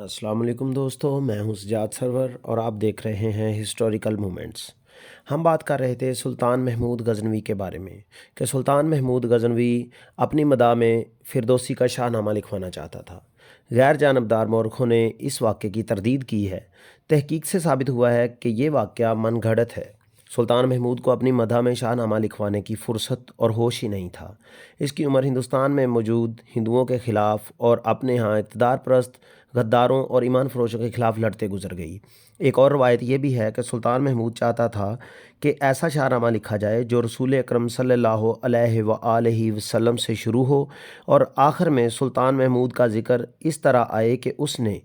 السلام علیکم دوستو، میں ہوں سجاد سرور اور آپ دیکھ رہے ہیں ہسٹوریکل مومنٹس۔ ہم بات کر رہے تھے سلطان محمود غزنوی کے بارے میں کہ سلطان محمود غزنوی اپنی مداح میں فردوسی کا شاہ نامہ لکھوانا چاہتا تھا۔ غیر جانبدار مورخوں نے اس واقعے کی تردید کی ہے۔ تحقیق سے ثابت ہوا ہے کہ یہ واقعہ من گھڑت ہے۔ سلطان محمود کو اپنی مداح میں شاہ نامہ لکھوانے کی فرصت اور ہوش ہی نہیں تھا۔ اس کی عمر ہندوستان میں موجود ہندوؤں کے خلاف اور اپنے ہاں اقتدار پرست غداروں اور ایمان فروشوں کے خلاف لڑتے گزر گئی۔ ایک اور روایت یہ بھی ہے کہ سلطان محمود چاہتا تھا کہ ایسا شاہ نامہ لکھا جائے جو رسول اکرم صلی اللہ علیہ وآلہ وسلم سے شروع ہو اور آخر میں سلطان محمود کا ذکر اس طرح آئے کہ اس نے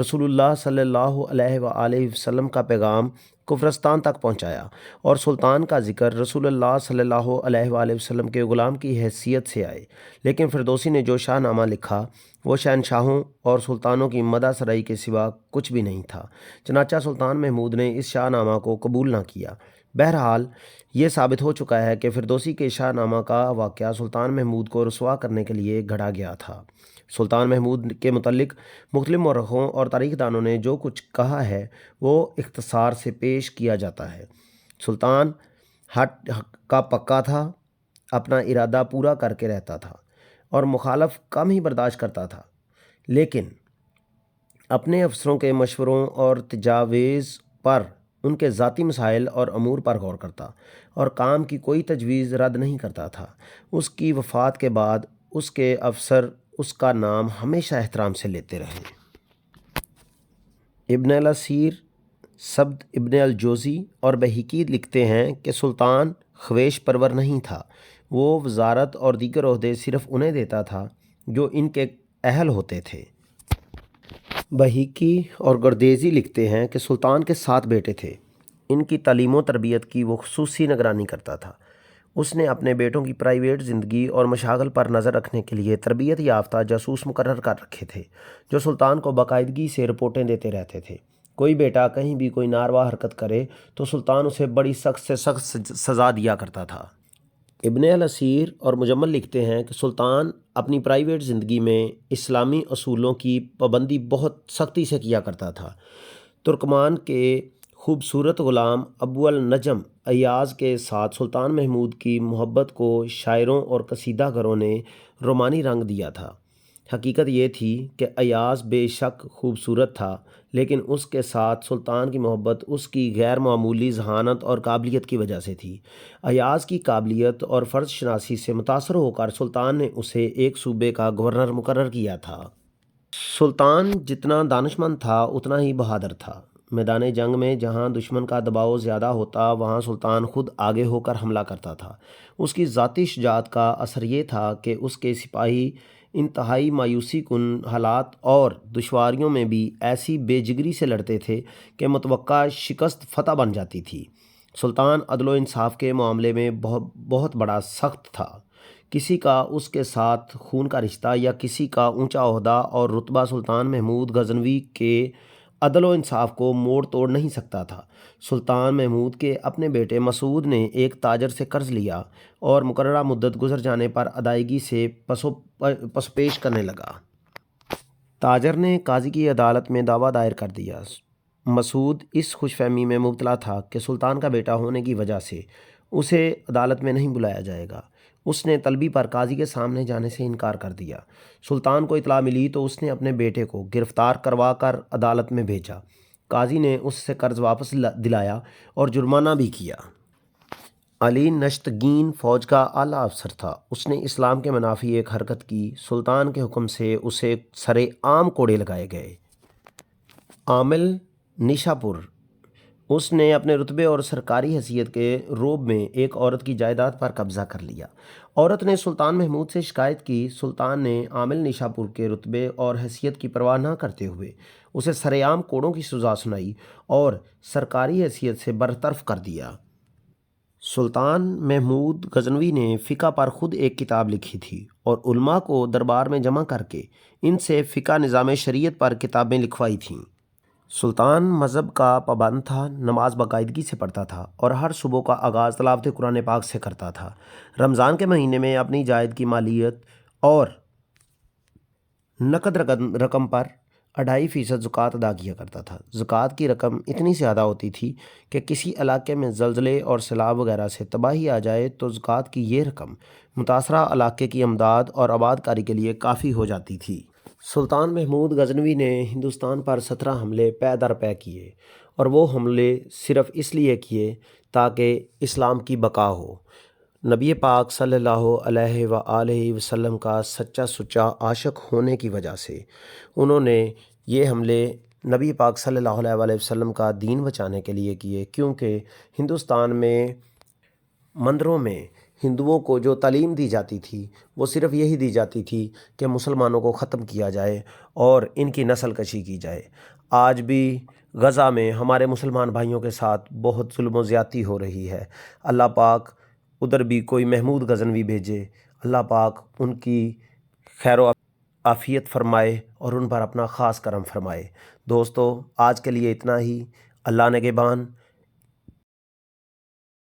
رسول اللہ صلی اللہ علیہ وآلہ وسلم کا پیغام کفرستان تک پہنچایا، اور سلطان کا ذکر رسول اللہ صلی اللہ علیہ وآلہ وسلم کے غلام کی حیثیت سے آئے۔ لیکن فردوسی نے جو شاہ نامہ لکھا وہ شہنشاہوں اور سلطانوں کی مدح سرائی کے سوا کچھ بھی نہیں تھا۔ چنانچہ سلطان محمود نے اس شاہ نامہ کو قبول نہ کیا۔ بہرحال یہ ثابت ہو چکا ہے کہ فردوسی کے شاہ نامہ کا واقعہ سلطان محمود کو رسوا کرنے کے لیے گھڑا گیا تھا۔ سلطان محمود کے متعلق مختلف مورخوں اور تاریخ دانوں نے جو کچھ کہا ہے وہ اختصار سے پیش کیا جاتا ہے۔ سلطان حق کا پکا تھا، اپنا ارادہ پورا کر کے رہتا تھا اور مخالف کم ہی برداشت کرتا تھا، لیکن اپنے افسروں کے مشوروں اور تجاویز پر ان کے ذاتی مسائل اور امور پر غور کرتا اور کام کی کوئی تجویز رد نہیں کرتا تھا۔ اس کی وفات کے بعد اس کے افسر اس کا نام ہمیشہ احترام سے لیتے رہے۔ ابن الاسیر، سبت ابن الجوزی اور بہیقی لکھتے ہیں کہ سلطان خویش پرور نہیں تھا۔ وہ وزارت اور دیگر عہدے صرف انہیں دیتا تھا جو ان کے اہل ہوتے تھے۔ بہیقی اور گردیزی لکھتے ہیں کہ سلطان کے 7 بیٹے تھے۔ ان کی تعلیم و تربیت کی وہ خصوصی نگرانی کرتا تھا۔ اس نے اپنے بیٹوں کی پرائیویٹ زندگی اور مشاغل پر نظر رکھنے کے لیے تربیت یافتہ جاسوس مقرر کر رکھے تھے جو سلطان کو باقاعدگی سے رپورٹیں دیتے رہتے تھے۔ کوئی بیٹا کہیں بھی کوئی ناروا حرکت کرے تو سلطان اسے بڑی سخت سے سخت سزا دیا کرتا تھا۔ ابن الاسیر اور مجمل لکھتے ہیں کہ سلطان اپنی پرائیویٹ زندگی میں اسلامی اصولوں کی پابندی بہت سختی سے کیا کرتا تھا۔ ترکمان کے خوبصورت غلام ابو النجم ایاز کے ساتھ سلطان محمود کی محبت کو شاعروں اور قصیدہ گروں نے رومانی رنگ دیا تھا۔ حقیقت یہ تھی کہ ایاز بے شک خوبصورت تھا، لیکن اس کے ساتھ سلطان کی محبت اس کی غیر معمولی ذہانت اور قابلیت کی وجہ سے تھی۔ ایاز کی قابلیت اور فرض شناسی سے متاثر ہو کر سلطان نے اسے ایک صوبے کا گورنر مقرر کیا تھا۔ سلطان جتنا دانشمند تھا اتنا ہی بہادر تھا۔ میدان جنگ میں جہاں دشمن کا دباؤ زیادہ ہوتا وہاں سلطان خود آگے ہو کر حملہ کرتا تھا۔ اس کی ذاتی شجاعت کا اثر یہ تھا کہ اس کے سپاہی انتہائی مایوسی کن حالات اور دشواریوں میں بھی ایسی بے جگری سے لڑتے تھے کہ متوقع شکست فتح بن جاتی تھی۔ سلطان عدل و انصاف کے معاملے میں بہت بڑا سخت تھا۔ کسی کا اس کے ساتھ خون کا رشتہ یا کسی کا اونچا عہدہ اور رتبہ سلطان محمود غزنوی کے عدل و انصاف کو موڑ توڑ نہیں سکتا تھا۔ سلطان محمود کے اپنے بیٹے مسعود نے ایک تاجر سے قرض لیا اور مقررہ مدت گزر جانے پر ادائیگی سے پس پیش کرنے لگا۔ تاجر نے قاضی کی عدالت میں دعویٰ دائر کر دیا۔ مسعود اس خوش فہمی میں مبتلا تھا کہ سلطان کا بیٹا ہونے کی وجہ سے اسے عدالت میں نہیں بلایا جائے گا۔ اس نے طلبی پر قاضی کے سامنے جانے سے انکار کر دیا۔ سلطان کو اطلاع ملی تو اس نے اپنے بیٹے کو گرفتار کروا کر عدالت میں بھیجا۔ قاضی نے اس سے قرض واپس دلایا اور جرمانہ بھی کیا۔ علی نشتگین فوج کا اعلیٰ افسر تھا۔ اس نے اسلام کے منافی ایک حرکت کی۔ سلطان کے حکم سے اسے سرے عام کوڑے لگائے گئے۔ عامل نیشاپور، اس نے اپنے رتبے اور سرکاری حیثیت کے روب میں ایک عورت کی جائیداد پر قبضہ کر لیا۔ عورت نے سلطان محمود سے شکایت کی۔ سلطان نے عامل نیشاپور کے رتبے اور حیثیت کی پرواہ نہ کرتے ہوئے اسے سرے عام کوڑوں کی سزا سنائی اور سرکاری حیثیت سے برطرف کر دیا۔ سلطان محمود غزنوی نے فقہ پر خود ایک کتاب لکھی تھی اور علماء کو دربار میں جمع کر کے ان سے فقہ نظام شریعت پر کتابیں لکھوائی تھیں۔ سلطان مذہب کا پابند تھا، نماز باقاعدگی سے پڑھتا تھا اور ہر صبح کا آغاز تلاوت قرآن پاک سے کرتا تھا۔ رمضان کے مہینے میں اپنی جائید کی مالیت اور نقد رقم پر 2.5% زکوٰۃ ادا کیا کرتا تھا۔ زکوٰۃ کی رقم اتنی زیادہ ہوتی تھی کہ کسی علاقے میں زلزلے اور سیلاب وغیرہ سے تباہی آ جائے تو زکوٰۃ کی یہ رقم متاثرہ علاقے کی امداد اور آباد کاری کے لیے کافی ہو جاتی تھی۔ سلطان محمود غزنوی نے ہندوستان پر 17 حملے پے در پے کیے، اور وہ حملے صرف اس لیے کیے تاکہ اسلام کی بقا ہو۔ نبی پاک صلی اللہ علیہ وآلہ وسلم کا سچا سچا عاشق ہونے کی وجہ سے انہوں نے یہ حملے نبی پاک صلی اللہ علیہ وآلہ وسلم کا دین بچانے کے لیے کیے، کیونکہ ہندوستان میں مندروں میں ہندوؤں کو جو تعلیم دی جاتی تھی وہ صرف یہی دی جاتی تھی کہ مسلمانوں کو ختم کیا جائے اور ان کی نسل کشی کی جائے۔ آج بھی غزہ میں ہمارے مسلمان بھائیوں کے ساتھ بہت ظلم و زیادتی ہو رہی ہے۔ اللہ پاک ادھر بھی کوئی محمود غزنوی بھیجے، اللہ پاک ان کی خیر و عافیت فرمائے اور ان پر اپنا خاص کرم فرمائے۔ دوستو، آج کے لیے اتنا ہی۔ اللہ نگہبان۔